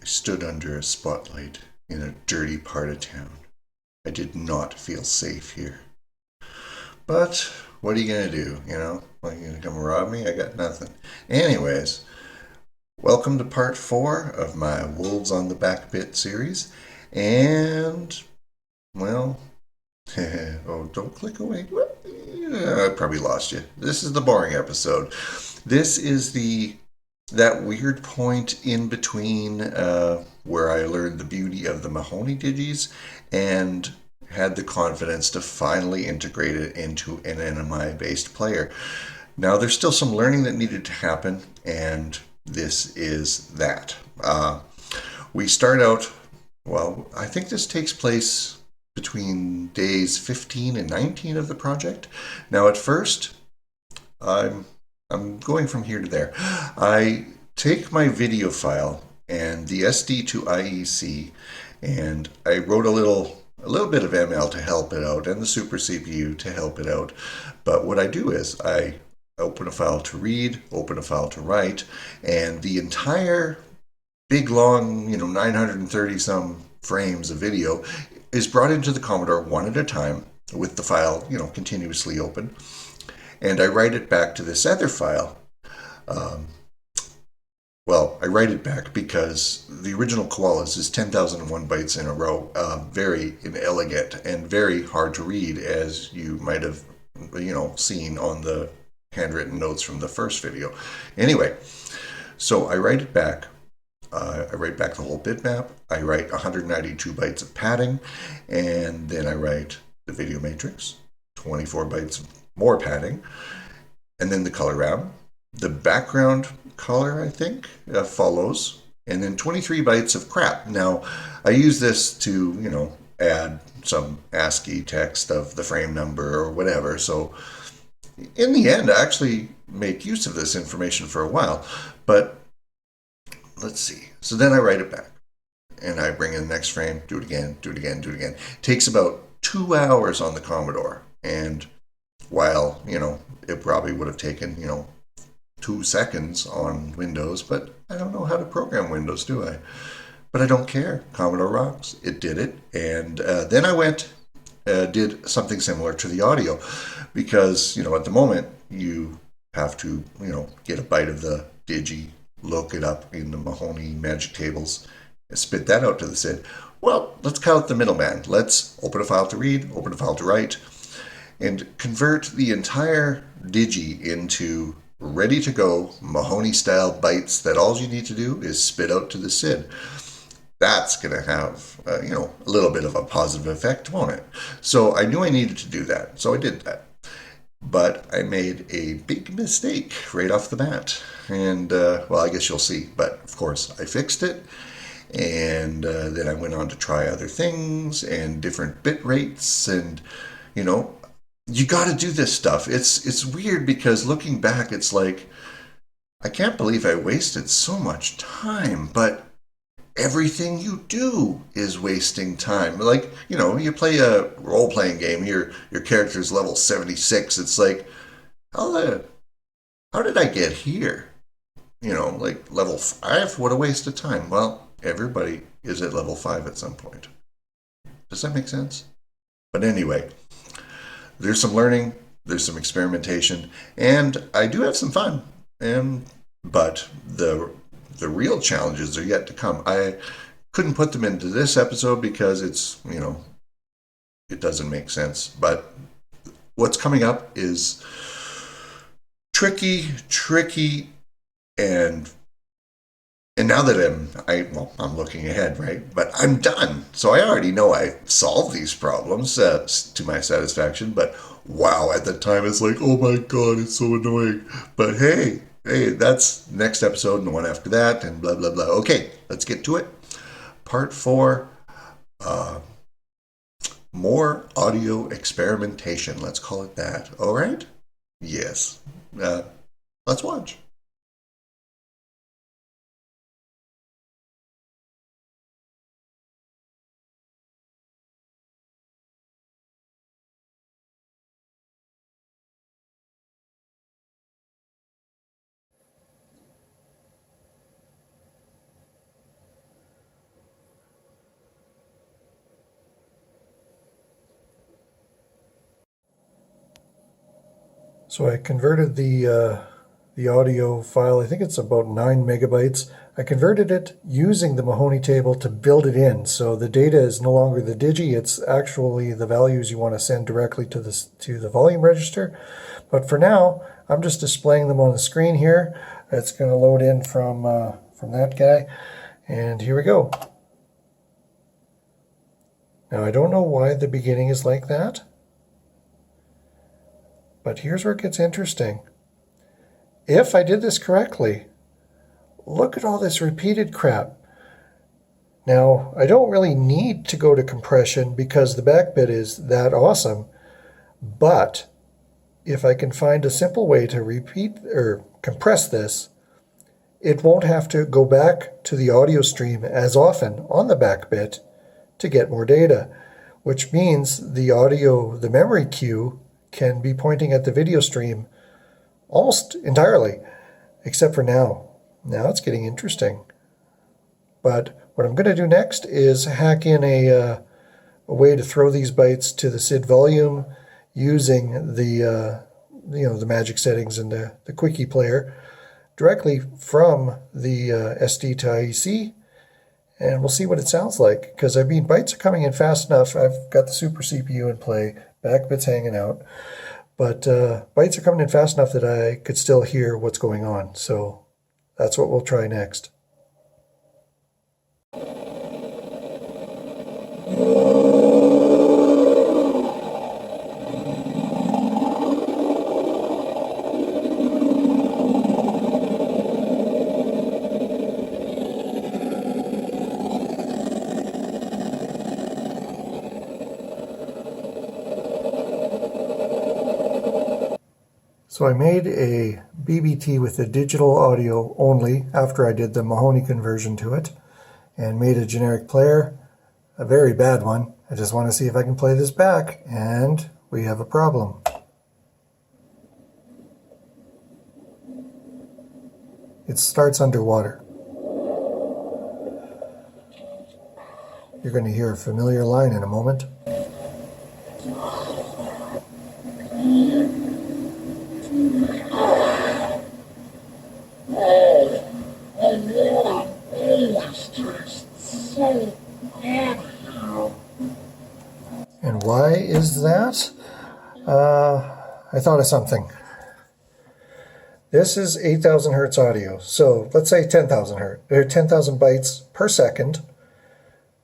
stood under a spotlight in a dirty part of town. I did not feel safe here. But what are you going to do? Like, you going to come rob me? I got nothing. Anyways, welcome to part 4 of my Wolves on the BackBit series. And, well, oh, don't click away. I probably lost you. This is the boring episode. This is that weird point in between where I learned the beauty of the Mahoney Digis and had the confidence to finally integrate it into an NMI-based player. Now, there's still some learning that needed to happen, and this is that. We start out, well, I think this takes place between days 15 and 19 of the project. Now, at first, I'm going from here to there. I take my video file and the SD to IEC, and I wrote a little bit of ML to help it out, and the Super CPU to help it out. But what I do is I open a file to read, open a file to write, and the entire big long, 930 some frames of video is brought into the Commodore one at a time with the file, continuously open. And I write it back to this other file. I write it back because the original Koalas is 10,001 bytes in a row, very inelegant and very hard to read, as you might have, seen on the handwritten notes from the first video. Anyway, so I write it back. I write back the whole bitmap. I write 192 bytes of padding, and then I write the video matrix, 24 bytes more padding, and then the color RAM. The background color, I think, follows, and then 23 bytes of crap. Now, I use this to, add some ASCII text of the frame number or whatever. So in the end, I actually make use of this information for a while. But let's see. So then I write it back, and I bring in the next frame, do it again, do it again, do it again. It takes about 2 hours on the Commodore, and while, it probably would have taken, 2 seconds on Windows, but I don't know how to program Windows, do I? But I don't care. Commodore rocks. It did it. And then I went, did something similar to the audio, because, at the moment, you have to, get a byte of the Digi, look it up in the Mahoney magic tables, and spit that out to the SID. Well, let's cut out the middleman. Let's open a file to read, open a file to write, and convert the entire Digi into ready-to-go Mahoney-style bytes that all you need to do is spit out to the SID. That's going to have, a little bit of a positive effect, won't it? So I knew I needed to do that, so I did that. But I made a big mistake right off the bat. And, I guess you'll see. But, of course, I fixed it. And then I went on to try other things and different bit rates. And, you got to do this stuff. It's weird because looking back, it's like, I can't believe I wasted so much time. But everything you do is wasting time. Like, you play a role-playing game, your character's level 76. It's like, how did I get here? Like level 5? What a waste of time. Well, everybody is at level 5 at some point. Does that make sense? But anyway, there's some learning, there's some experimentation, and I do have some fun. But the real challenges are yet to come. I couldn't put them into this episode because it's, it doesn't make sense. But what's coming up is tricky, and now that I'm looking ahead, right? But I'm done. So I already know I solved these problems to my satisfaction. But wow, at the time it's like, oh my God, it's so annoying. But hey, that's next episode and the one after that and blah, blah, blah. Okay, let's get to it. Part 4, more audio experimentation. Let's call it that. All right? Yes. Let's watch. So I converted the audio file, I think it's about 9 megabytes. I converted it using the Mahoney table to build it in. So the data is no longer the Digi, it's actually the values you want to send directly to the volume register. But for now, I'm just displaying them on the screen here. It's going to load in from that guy. And here we go. Now I don't know why the beginning is like that, but here's where it gets interesting. If I did this correctly, look at all this repeated crap. Now, I don't really need to go to compression because the BackBit is that awesome, but if I can find a simple way to repeat or compress this, it won't have to go back to the audio stream as often on the BackBit to get more data, which means the memory queue can be pointing at the video stream almost entirely, except for now. Now it's getting interesting. But what I'm going to do next is hack in a way to throw these bytes to the SID volume using the magic settings and the quickie player directly from the SD to IEC, and we'll see what it sounds like. Because I mean, bytes are coming in fast enough. I've got the super CPU in play, BackBit's hanging out. But bytes are coming in fast enough that I could still hear what's going on. So that's what we'll try next. So I made a BBT with the digital audio only after I did the Mahoney conversion to it, and made a generic player, a very bad one. I just want to see if I can play this back, and we have a problem. It starts underwater. You're going to hear a familiar line in a moment. And why is that? I thought of something. This is 8,000 hertz audio. So let's say 10,000 hertz, or 10,000 bytes per second.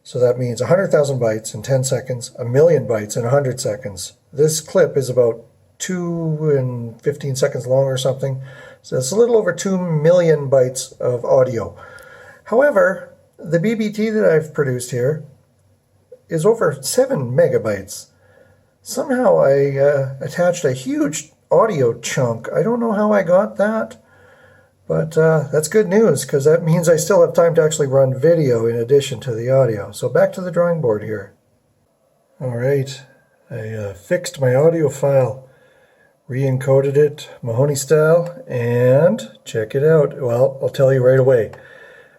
So that means 100,000 bytes in 10 seconds, 1,000,000 bytes in 100 seconds. This clip is about 2 and 15 seconds long or something. So it's a little over 2 million bytes of audio. However, the BBT that I've produced here is over 7 megabytes. Somehow I attached a huge audio chunk. I don't know how I got that, but that's good news, because that means I still have time to actually run video in addition to the audio. So back to the drawing board here. All right, I fixed my audio file, re-encoded it Mahoney style, and check it out. Well, I'll tell you right away.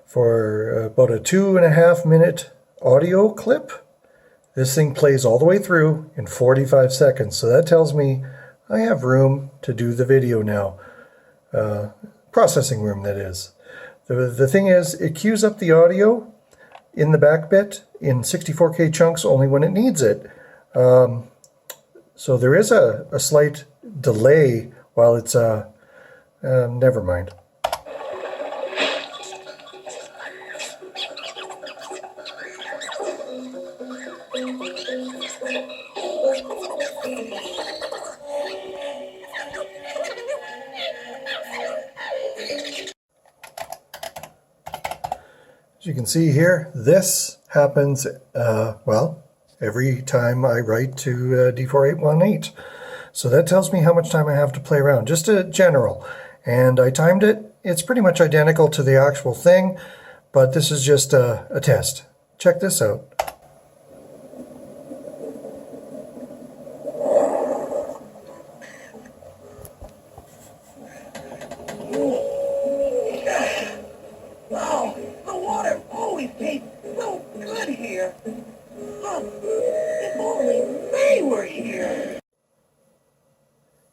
For about a 2.5 minute audio clip, this thing plays all the way through in 45 seconds. So that tells me I have room to do the video now. Processing room, that is. The thing is, it queues up the audio in the BackBit in 64K chunks only when it needs it. So there is a slight delay while it's... never mind. As you can see here, this happens, well, every time I write to D4818. So that tells me how much time I have to play around, just a general. And I timed it. It's pretty much identical to the actual thing, but this is just a test. Check this out.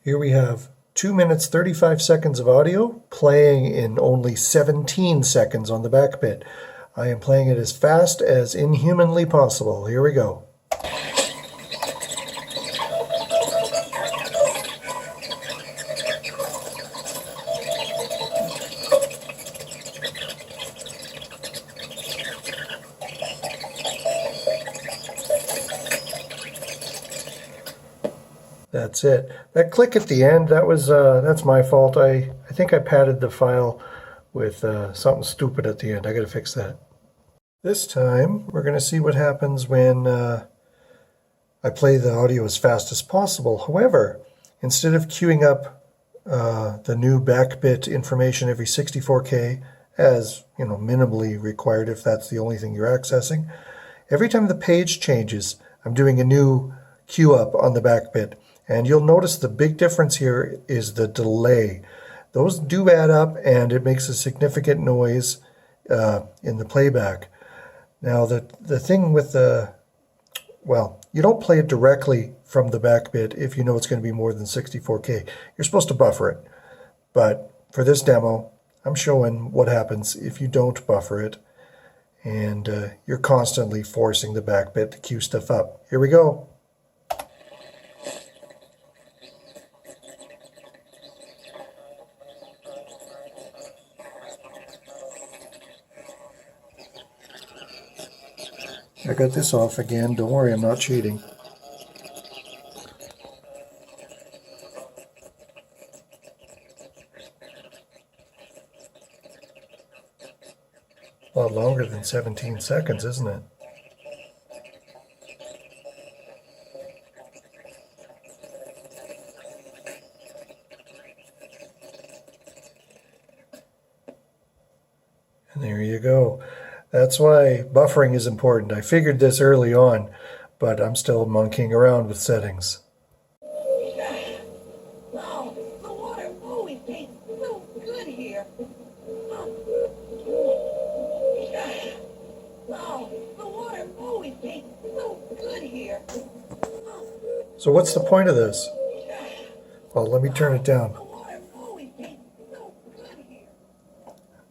Here we have 2 minutes 35 seconds of audio, playing in only 17 seconds on the BackBit. I am playing it as fast as inhumanly possible. Here we go. That's it. That click at the end, that's my fault. I think I padded the file with something stupid at the end. I got to fix that. This time, we're going to see what happens when I play the audio as fast as possible. However, instead of queuing up the new BackBit information every 64K, as minimally required if that's the only thing you're accessing, every time the page changes, I'm doing a new queue up on the BackBit. And you'll notice the big difference here is the delay. Those do add up, and it makes a significant noise in the playback. Now, the thing with you don't play it directly from the BackBit if you know it's going to be more than 64K. You're supposed to buffer it. But for this demo, I'm showing what happens if you don't buffer it, and you're constantly forcing the BackBit to queue stuff up. Here we go. I got this off again. Don't worry, I'm not cheating. A lot longer than 17 seconds, isn't it? And there you go. That's why buffering is important. I figured this early on, but I'm still monkeying around with settings. Oh, the water always tastes so good here. Oh, the water always tastes so good here. So what's the point of this? Well, let me turn it down.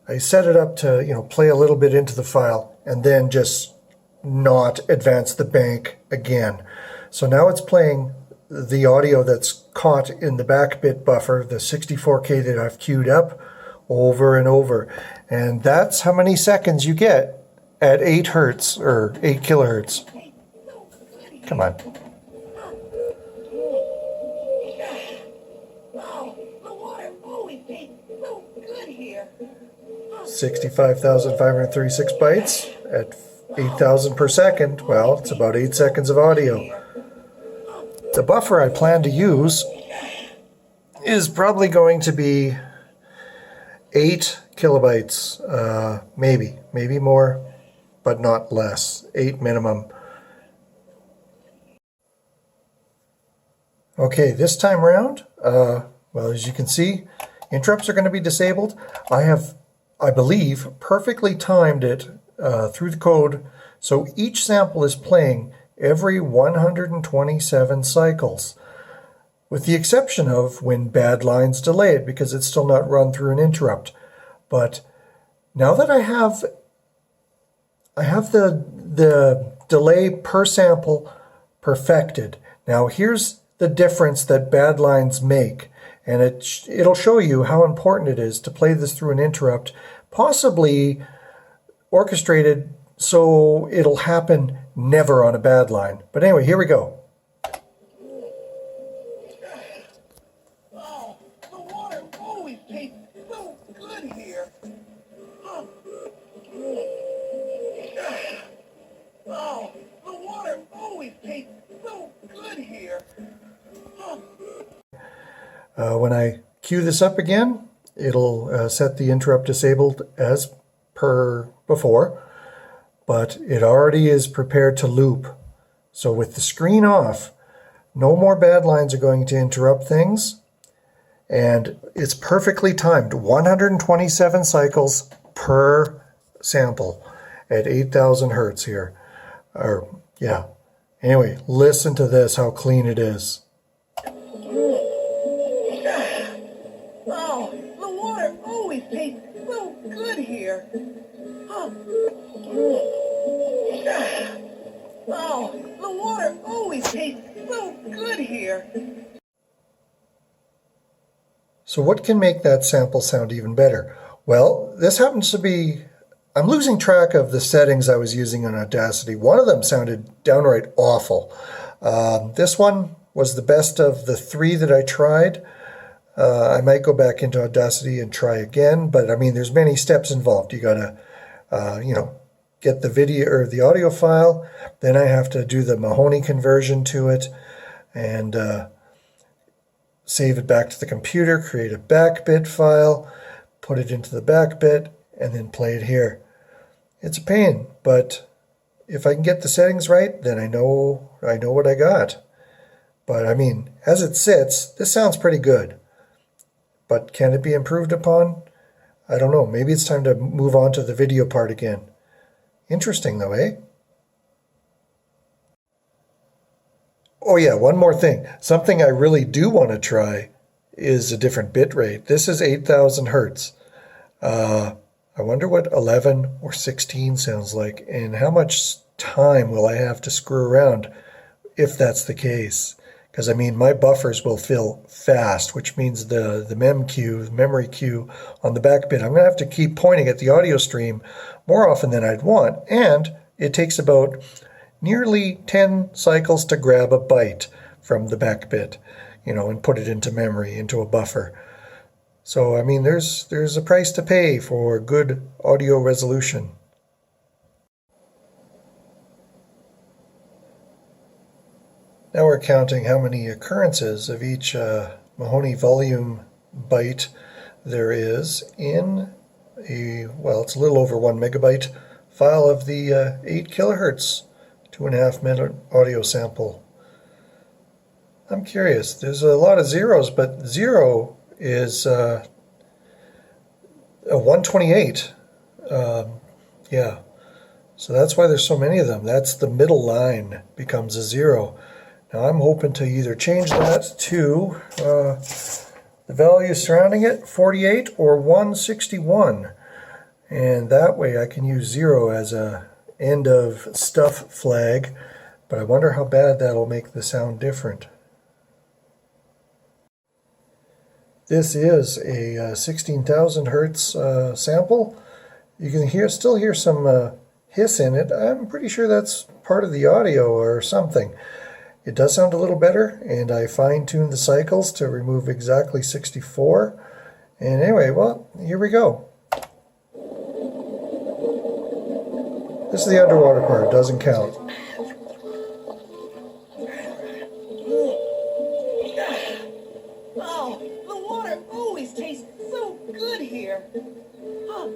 I set it up to, play a little bit into the file and then just not advance the bank again. So now it's playing the audio that's caught in the BackBit buffer, the 64K that I've queued up, over and over. And that's how many seconds you get at 8 hertz or 8 kilohertz. Come on. 65,536 bytes at 8,000 per second. Well, it's about 8 seconds of audio. The buffer I plan to use is probably going to be 8 kilobytes, maybe more, but not less. 8 minimum. Okay, this time around, as you can see, interrupts are going to be disabled. I believe, perfectly timed it through the code, so each sample is playing every 127 cycles, with the exception of when bad lines delay it, because it's still not run through an interrupt. But now that I have the delay per sample perfected. Now here's the difference that bad lines make. And it'll show you how important it is to play this through an interrupt, possibly orchestrated so it'll happen never on a bad line. But anyway, here we go. Oh, the water always tastes so good here. Oh, the water always tastes so good here. When I queue this up again, it'll set the interrupt disabled as per before, but it already is prepared to loop. So with the screen off, no more bad lines are going to interrupt things, and it's perfectly timed, 127 cycles per sample at 8,000 hertz here. Anyway, listen to this, how clean it is. Oh, oh, the water always tastes so good here. So what can make that sample sound even better? Well, this happens to be, I'm losing track of the settings I was using on Audacity. One of them sounded downright awful. This one was the best of the three that I tried. I might go back into Audacity and try again, but I mean, there's many steps involved. You gotta, get the video or the audio file. Then I have to do the Mahoney conversion to it and save it back to the computer, create a BackBit file, put it into the BackBit, and then play it here. It's a pain, but if I can get the settings right, then I know what I got. But I mean, as it sits, this sounds pretty good. But can it be improved upon? I don't know. Maybe it's time to move on to the video part again. Interesting though, eh? Oh yeah, one more thing. Something I really do want to try is a different bit rate. This is 8,000 hertz. I wonder what 11 or 16 sounds like, and how much time will I have to screw around if that's the case. Because I mean, my buffers will fill fast, which means the memory queue on the BackBit, I'm going to have to keep pointing at the audio stream more often than I'd want. And it takes about nearly 10 cycles to grab a byte from the BackBit, and put it into memory, into a buffer. So, I mean, there's a price to pay for good audio resolution. Now we're counting how many occurrences of each Mahoney volume byte there is in it's a little over 1 megabyte file of the 8 kilohertz, 2.5 minute audio sample. I'm curious. There's a lot of zeros, but 0 is a 128. Yeah. So that's why there's so many of them. That's the middle line becomes a 0. Now I'm hoping to either change that to the value surrounding it, 48 or 161. And that way I can use 0 as a end of stuff flag. But I wonder how bad that'll make the sound different. This is a 16,000 hertz sample. You can still hear some hiss in it. I'm pretty sure that's part of the audio or something. It does sound a little better, and I fine-tuned the cycles to remove exactly 64. And anyway, well, here we go. This is the underwater part. It doesn't count. Oh, the water always tastes so good here. Oh,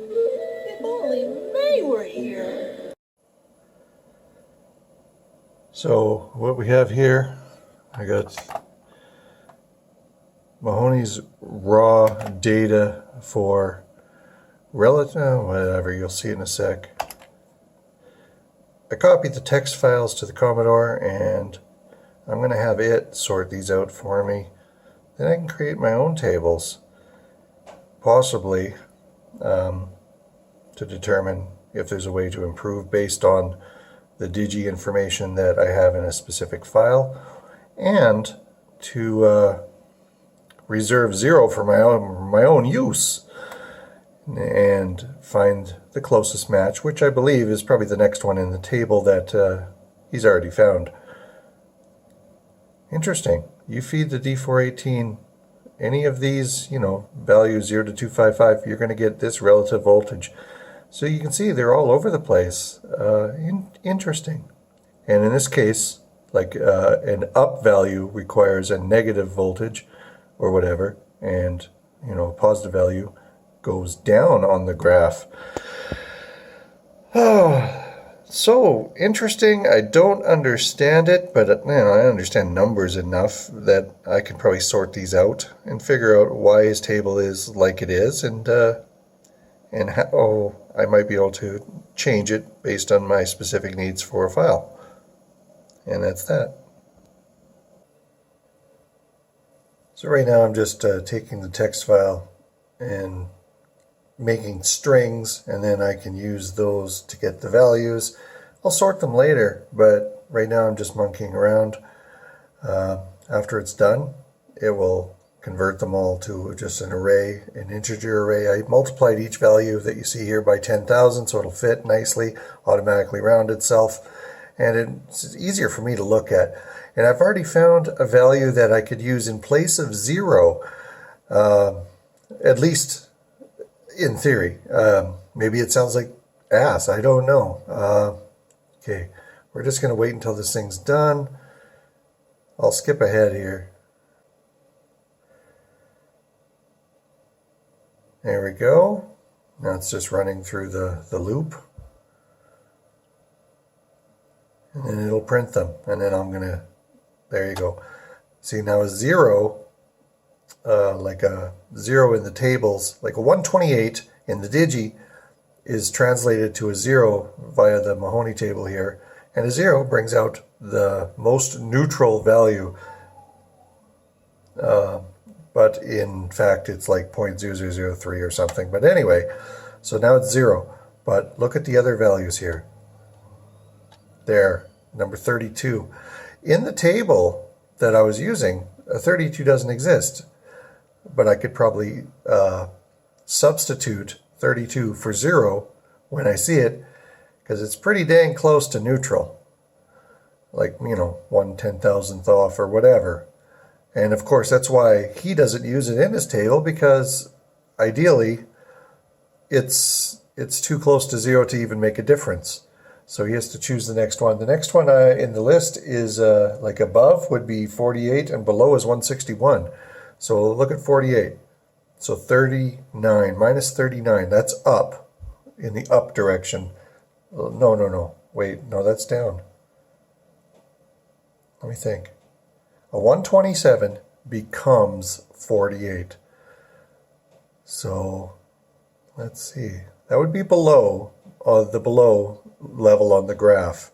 if only May were here. So what we have here, I got Mahoney's raw data for relative, whatever, you'll see in a sec. I copied the text files to the Commodore, and I'm going to have it sort these out for me. Then I can create my own tables, possibly to determine if there's a way to improve based on the Digi information that I have in a specific file, and to reserve 0 for my own use and find the closest match, which I believe is probably the next one in the table that he's already found. Interesting. You feed the D418 any of these, values 0 to 255, you're going to get this relative voltage. So you can see they're all over the place. Interesting. And in this case, like an up value requires a negative voltage or whatever, and a positive value goes down on the graph. Oh, so interesting. I don't understand it, but I understand numbers enough that I can probably sort these out and figure out why his table is like it is, and how I might be able to change it based on my specific needs for a file. And that's that. So right now I'm just taking the text file and making strings, and then I can use those to get the values. I'll sort them later, but right now I'm just monkeying around. After it's done, it will convert them all to just an array, an integer array. I multiplied each value that you see here by 10,000, so it'll fit nicely, automatically round itself, and it's easier for me to look at. And I've already found a value that I could use in place of 0, at least in theory. Maybe it sounds like ass, I don't know. Okay, we're just going to wait until this thing's done. I'll skip ahead here. There we go. Now it's just running through the loop. And then it'll print them. And then I'm going to, there you go. See, now a 0, like a 0 in the tables, like a 128 in the Digi is translated to a 0 via the Mahoney table here. And a 0 brings out the most neutral value. But in fact, it's like 0.0003 or something. But anyway, so now it's 0. But look at the other values here. There, number 32. In the table that I was using, a 32 doesn't exist. But I could probably substitute 32 for 0 when I see it, because it's pretty dang close to neutral. Like, 1/10,000th off or whatever. And of course, that's why he doesn't use it in his table, because ideally it's too close to 0 to even make a difference. So he has to choose the next one. The next one in the list is like above would be 48 and below is 161. So look at 48. So 39 minus 39, that's up, in the up direction. No. Wait, no, that's down. Let me think. A 127 becomes 48. So let's see. That would be below the below level on the graph.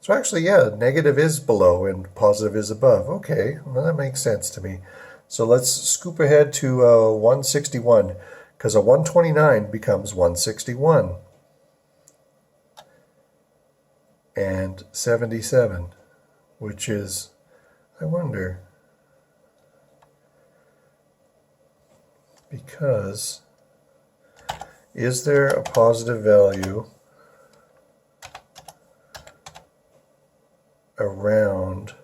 So actually, yeah, negative is below and positive is above. Okay, well, that makes sense to me. So let's scoop ahead to 161, because a 129 becomes 161. And 77, which is, I wonder, because is there a positive value around,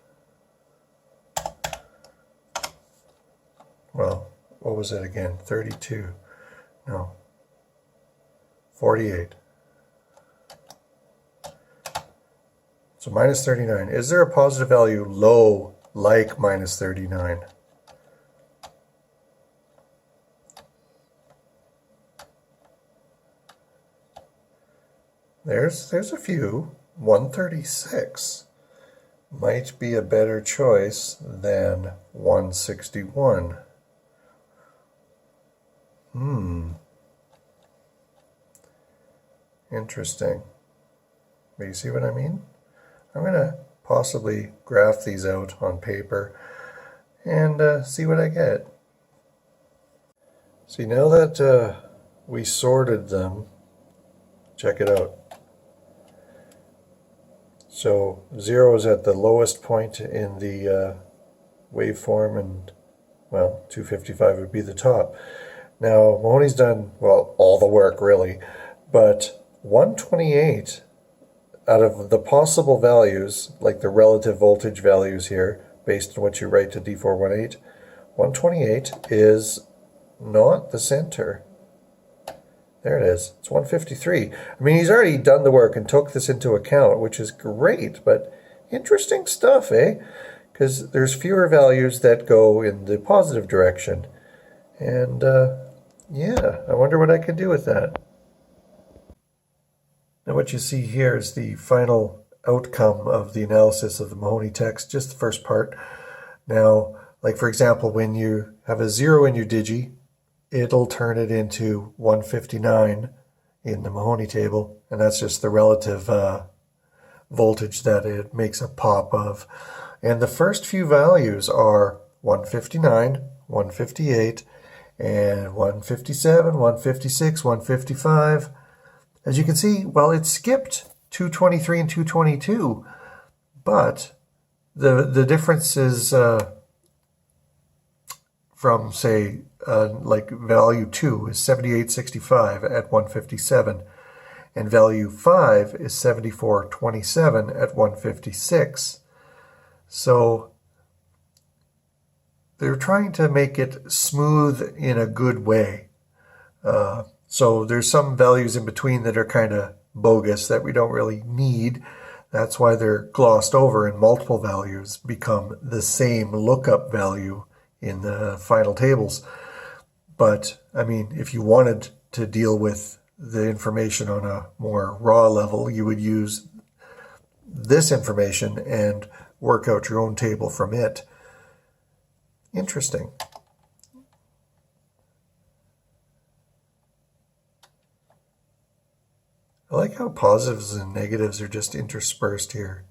well, what was it again? 32, no, 48. So minus 39. Is there a positive value low like minus 39? There's a few. 136 might be a better choice than 161. Interesting. But you see what I mean? I'm going to possibly graph these out on paper and see what I get. See, now that we sorted them, check it out. So 0 is at the lowest point in the waveform, and, well, 255 would be the top. Now, Mahoney's done, well, all the work, really, but 128 out of the possible values, like the relative voltage values here, based on what you write to D418, 128 is not the center. There it is. It's 153. I mean, he's already done the work and took this into account, which is great, but interesting stuff, eh? Because there's fewer values that go in the positive direction. And, yeah, I wonder what I could do with that. Now what you see here is the final outcome of the analysis of the Mahoney text, just the first part. Now, like for example, when you have a 0 in your Digi, it'll turn it into 159 in the Mahoney table, and that's just the relative voltage that it makes a pop of. And the first few values are 159, 158, and 157, 156, 155. As you can see, well, it skipped 223 and 222, but the difference is from, say, like value 2 is 7865 at 157, and value 5 is 7427 at 156. So they're trying to make it smooth in a good way. So there's some values in between that are kind of bogus that we don't really need. That's why they're glossed over and multiple values become the same lookup value in the final tables. But, I mean, if you wanted to deal with the information on a more raw level, you would use this information and work out your own table from it. Interesting. I like how positives and negatives are just interspersed here.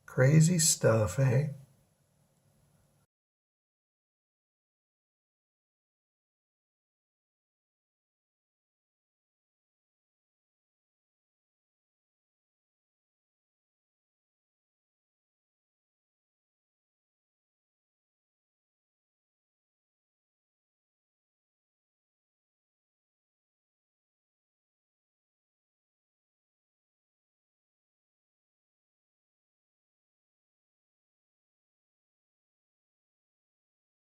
Crazy stuff, eh?